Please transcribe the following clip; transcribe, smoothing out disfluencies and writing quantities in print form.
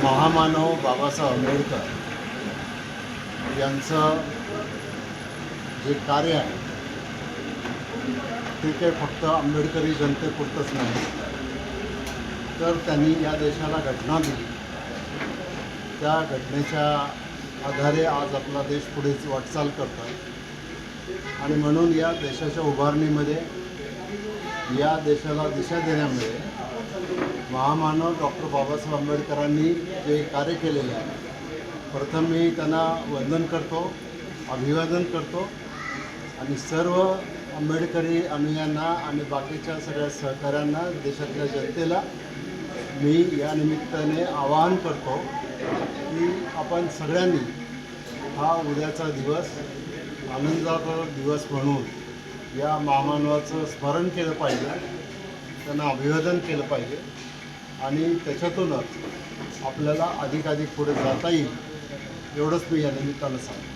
महामानव बाबासाहेब आंबेडकर यांचं जे कार्य आहे ते काही फक्त आंबेडकरी जनतेपुरतंच नाही, तर त्यांनी या देशाला घटना दिली. त्या घटनेच्या आधारे आज आपला देश पुढे वाटचाल करतो आहे आणि म्हणून या देशाच्या उभारणीमध्ये, या देशाला दिशा देण्यामध्ये महामानव डॉक्टर बाबासाहेब आंबेडकरांनी जे कार्य केलेले आहे, प्रथम मी त्यांना वंदन करतो, अभिवादन करतो आणि सर्व आंबेडकरी अनुयायांना आणि बाकीच्या सगळ्या सहकाऱ्यांना, देशातल्या जनतेला मी या निमित्ताने आवाहन करतो की आपण सगळ्यांनी हा उद्याचा दिवस आनंदाचा दिवस म्हणून या महामानवाचं स्मरण केलं पाहिजे, त्यांना अभिवादन केलं पाहिजे आणि त्याच्यातूनच आपल्याला अधिकाधिक पुढे जाता येईल, एवढंच मी या निमित्तानं सांगतो.